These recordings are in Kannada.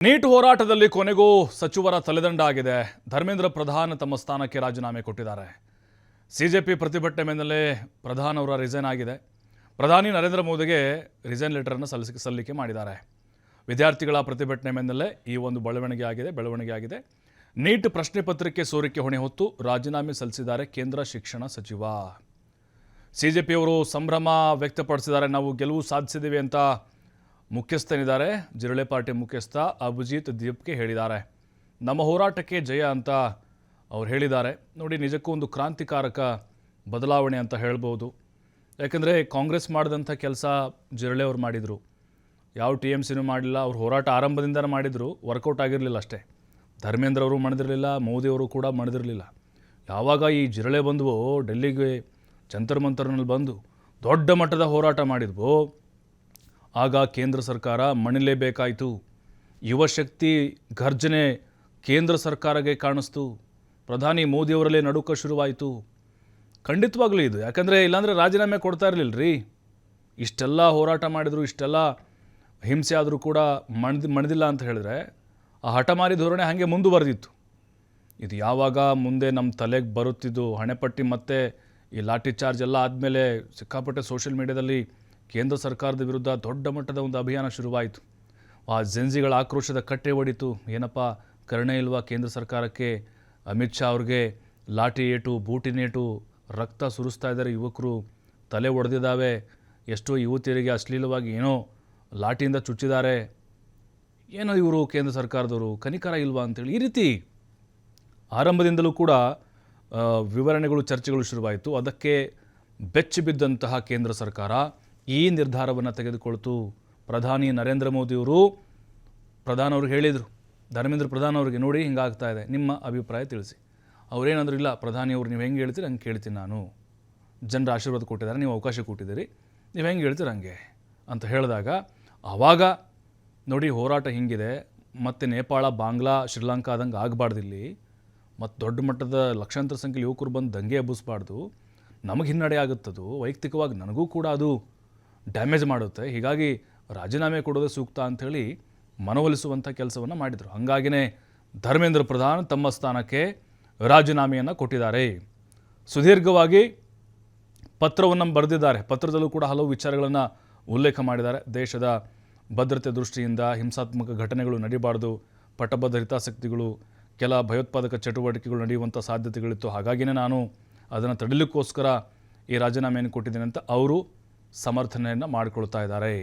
ನೀಟ್ ಹೋರಾಟದಲ್ಲಿ ಕೊನೆಗೂ ಸಚಿವರ ತಲೆದಂಡ ಆಗಿದೆ. ಧರ್ಮೇಂದ್ರ ಪ್ರಧಾನ್ ತಮ್ಮ ಸ್ಥಾನಕ್ಕೆ ರಾಜೀನಾಮೆ ಕೊಟ್ಟಿದ್ದಾರೆ. ಸಿಜೆಪಿ ಪ್ರತಿಭಟನೆ ಮೇಲೆಲ್ಲೇ ಪ್ರಧಾನ್ ಅವರ ರಿಸೈನ್ ಆಗಿದೆ. ಪ್ರಧಾನಿ ನರೇಂದ್ರ ಮೋದಿಗೆ ರಿಸೈನ್ ಲೆಟರ್ ಅನ್ನು ಸಲ್ಲಿಕೆ ಮಾಡಿದ್ದಾರೆ. ವಿದ್ಯಾರ್ಥಿಗಳ ಪ್ರತಿಭಟನೆ ಮೇಲೆಲ್ಲೇ ಈ ಒಂದು ಬೆಳವಣಿಗೆ ಆಗಿದೆ. ನೀಟ್ ಪ್ರಶ್ನೆ ಪತ್ರಿಕೆ ಸೋರಿಕೆ ಹೊಣೆ ಹೊತ್ತು ರಾಜೀನಾಮೆ ಸಲ್ಲಿಸಿದ್ದಾರೆ ಕೇಂದ್ರ ಶಿಕ್ಷಣ ಸಚಿವ. ಸಿಜೆಪಿಯವರು ಸಂಭ್ರಮ ವ್ಯಕ್ತಪಡಿಸಿದ್ದಾರೆ. ನಾವು ಗೆಲುವು ಸಾಧಿಸಿದ್ದೇವೆ ಅಂತ ಮುಖ್ಯಸ್ಥನಿದ್ದಾರೆ. ಜಿರಳೆ ಪಾರ್ಟಿ ಮುಖ್ಯಸ್ಥ ಅಭಿಜಿತ್ ದೀಪ್ಗೆ ಹೇಳಿದ್ದಾರೆ. ನಮ್ಮ ಹೋರಾಟಕ್ಕೆ ಜಯ ಅಂತ ಅವ್ರು ಹೇಳಿದ್ದಾರೆ. ನೋಡಿ, ನಿಜಕ್ಕೂ ಒಂದು ಕ್ರಾಂತಿಕಾರಕ ಬದಲಾವಣೆ ಅಂತ ಹೇಳ್ಬೋದು. ಯಾಕಂದರೆ ಕಾಂಗ್ರೆಸ್ ಮಾಡಿದಂಥ ಕೆಲಸ ಜಿರಳೆ ಅವ್ರು ಮಾಡಿದರು. ಯಾವ TMCನೂ ಮಾಡಲಿಲ್ಲ. ಅವ್ರು ಹೋರಾಟ ಆರಂಭದಿಂದನೇ ಮಾಡಿದರು, ವರ್ಕೌಟ್ ಆಗಿರಲಿಲ್ಲ ಅಷ್ಟೇ. ಧರ್ಮೇಂದ್ರ ಅವರು ಮಣಿದಿರಲಿಲ್ಲ, ಮೋದಿಯವರು ಕೂಡ ಮಣಿದಿರಲಿಲ್ಲ. ಯಾವಾಗ ಈ ಜಿರಳೆ ಬಂದವೋ, ಡೆಲ್ಲಿಗೆ ಜಂತರ್ ಮಂತರ್ನಲ್ಲಿ ಬಂದು ದೊಡ್ಡ ಮಟ್ಟದ ಹೋರಾಟ ಮಾಡಿದ್ವೋ, ಆಗ ಕೇಂದ್ರ ಸರ್ಕಾರ ಮಣಿಲೇಬೇಕಾಯಿತು. ಯುವಶಕ್ತಿ ಘರ್ಜನೆ ಕೇಂದ್ರ ಸರ್ಕಾರಕ್ಕೆ ಕಾಣಿಸ್ತು. ಪ್ರಧಾನಿ ಮೋದಿಯವರಲ್ಲೇ ನಡುಕ ಶುರುವಾಯಿತು. ಖಂಡಿತವಾಗ್ಲೂ ಇದು, ಯಾಕಂದರೆ ಇಲ್ಲಾಂದರೆ ರಾಜೀನಾಮೆ ಕೊಡ್ತಾ ಇರಲಿಲ್ಲ ರೀ. ಇಷ್ಟೆಲ್ಲ ಹೋರಾಟ ಮಾಡಿದ್ರು, ಇಷ್ಟೆಲ್ಲ ಹಿಂಸೆ ಆದರೂ ಕೂಡ ಮಣಿದಿಲ್ಲ ಅಂತ ಹೇಳಿದ್ರೆ ಆ ಹಠಮಾರಿ ಧೋರಣೆ ಹಾಗೆ ಮುಂದುವರೆದಿತ್ತು. ಇದು ಯಾವಾಗ ಮುಂದೆ ನಮ್ಮ ತಲೆಗೆ ಬರುತ್ತಿದ್ದು, ಹಣೆಪಟ್ಟಿ ಮತ್ತು ಈ ಲಾಠಿ ಚಾರ್ಜ್ ಎಲ್ಲ ಆದಮೇಲೆ ಸಿಕ್ಕಾಪಟ್ಟೆ ಸೋಷಿಯಲ್ ಮೀಡಿಯಾದಲ್ಲಿ ಕೇಂದ್ರ ಸರ್ಕಾರದ ವಿರುದ್ಧ ದೊಡ್ಡ ಮಟ್ಟದ ಒಂದು ಅಭಿಯಾನ ಶುರುವಾಯಿತು. ಆ ಜೆನ್ಜಿಗಳ ಆಕ್ರೋಶದ ಕಟ್ಟೆ ಹೊಡಿತು. ಏನಪ್ಪ ಕರುಣೆ ಇಲ್ವಾ ಕೇಂದ್ರ ಸರ್ಕಾರಕ್ಕೆ? ಅಮಿತ್ ಶಾ ಅವ್ರಿಗೆ ಲಾಠಿ ಏಟು, ಬೂಟಿನೇಟು, ರಕ್ತ ಸುರಿಸ್ತಾ ಇದ್ದಾರೆ. ಯುವಕರು ತಲೆ ಒಡೆದಿದ್ದಾವೆ. ಎಷ್ಟೋ ಯುವತಿಯರಿಗೆ ಅಶ್ಲೀಲವಾಗಿ ಏನೋ ಲಾಠಿಯಿಂದ ಚುಚ್ಚಿದ್ದಾರೆ. ಏನೋ ಇವರು ಕೇಂದ್ರ ಸರ್ಕಾರದವರು ಕನಿಕರ ಇಲ್ವಾ ಅಂತೇಳಿ ಈ ರೀತಿ ಆರಂಭದಿಂದಲೂ ಕೂಡ ವಿವರಣೆಗಳು, ಚರ್ಚೆಗಳು ಶುರುವಾಯಿತು. ಅದಕ್ಕೆ ಬೆಚ್ಚಿ ಬಿದ್ದಂತಹ ಕೇಂದ್ರ ಸರ್ಕಾರ ಈ ನಿರ್ಧಾರವನ್ನು ತೆಗೆದುಕೊಳ್ತು. ಪ್ರಧಾನಿ ನರೇಂದ್ರ ಮೋದಿಯವರು ಪ್ರಧಾನವ್ರಿಗೆ ಹೇಳಿದರು, ಧರ್ಮೇಂದ್ರ ಪ್ರಧಾನ್ ಅವರಿಗೆ, ನೋಡಿ ಹಿಂಗಾಗ್ತಾ ಇದೆ, ನಿಮ್ಮ ಅಭಿಪ್ರಾಯ ತಿಳಿಸಿ. ಅವರೇನಂದ್ರು, ಇಲ್ಲ ಪ್ರಧಾನಿಯವರು ನೀವು ಹೆಂಗೆ ಹೇಳ್ತೀರಿ ಹಂಗೆ ಕೇಳ್ತೀನಿ ನಾನು. ಜನರ ಆಶೀರ್ವಾದ ಕೊಟ್ಟಿದ್ದಾರೆ, ನೀವು ಅವಕಾಶ ಕೊಟ್ಟಿದ್ದೀರಿ, ನೀವು ಹೆಂಗೆ ಹೇಳ್ತೀರಿ ಹಂಗೆ ಅಂತ ಹೇಳಿದಾಗ ಆವಾಗ ನೋಡಿ ಹೋರಾಟ ಹಿಂಗಿದೆ. ಮತ್ತು ನೇಪಾಳ, ಬಾಂಗ್ಲಾ, ಶ್ರೀಲಂಕಾ ಆದಂಗೆ ಆಗಬಾರ್ದಿಲ್ಲಿ. ಮತ್ತು ದೊಡ್ಡ ಮಟ್ಟದ ಲಕ್ಷಾಂತರ ಸಂಖ್ಯೆಯಲ್ಲಿ ಯುವಕರು ಬಂದು ದಂಗೆ ಎಬ್ಬಿಸಬಾರ್ದು. ನಮಗೆ ಹಿನ್ನಡೆ ಆಗುತ್ತದು. ವೈಯಕ್ತಿಕವಾಗಿ ನನಗೂ ಕೂಡ ಅದು ಡ್ಯಾಮೇಜ್ ಮಾಡುತ್ತೆ. ಹೀಗಾಗಿ ರಾಜೀನಾಮೆ ಕೊಡೋದೇ ಸೂಕ್ತ ಅಂಥೇಳಿ ಮನವೊಲಿಸುವಂಥ ಕೆಲಸವನ್ನು ಮಾಡಿದರು. ಹಾಗಾಗಿನೇ ಧರ್ಮೇಂದ್ರ ಪ್ರಧಾನ್ ತಮ್ಮ ಸ್ಥಾನಕ್ಕೆ ರಾಜೀನಾಮೆಯನ್ನು ಕೊಟ್ಟಿದ್ದಾರೆ. ಸುದೀರ್ಘವಾಗಿ ಪತ್ರವನ್ನು ಬರೆದಿದ್ದಾರೆ. ಪತ್ರದಲ್ಲೂ ಕೂಡ ಹಲವು ವಿಚಾರಗಳನ್ನು ಉಲ್ಲೇಖ ಮಾಡಿದ್ದಾರೆ. ದೇಶದ ಭದ್ರತೆ ದೃಷ್ಟಿಯಿಂದ ಹಿಂಸಾತ್ಮಕ ಘಟನೆಗಳು ನಡೀಬಾರ್ದು, ಪಟ್ಟಬದ್ಧ ಹಿತಾಸಕ್ತಿಗಳು, ಕೆಲ ಭಯೋತ್ಪಾದಕ ಚಟುವಟಿಕೆಗಳು ನಡೆಯುವಂಥ ಸಾಧ್ಯತೆಗಳಿತ್ತು. ಹಾಗಾಗಿನೇ ನಾನು ಅದನ್ನು ತಡಿಲಿಕ್ಕೋಸ್ಕರ ಈ ರಾಜೀನಾಮೆಯನ್ನು ಕೊಟ್ಟಿದ್ದೇನೆ ಅಂತ ಅವರು ಸಮರ್ಥನೆಯನ್ನು ಮಾಡಿಕೊಳ್ತಾ ಇದ್ದಾರೆ.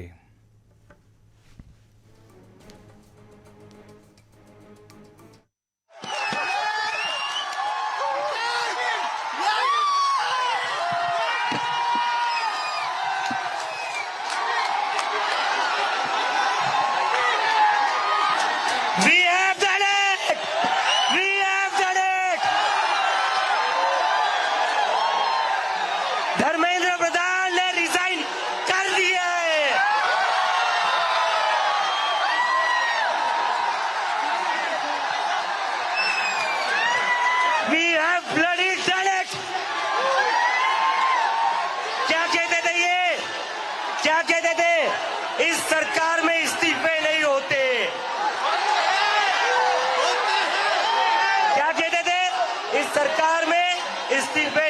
धर्मेंद्र प्रधान ने रिजाइन कर दिया है। We have bloody done it. क्या कहते थे ये? क्या कहते थे? इस सरकार में इस्तीफे नहीं होते। क्या कहते थे? इस सरकार में इस्तीफे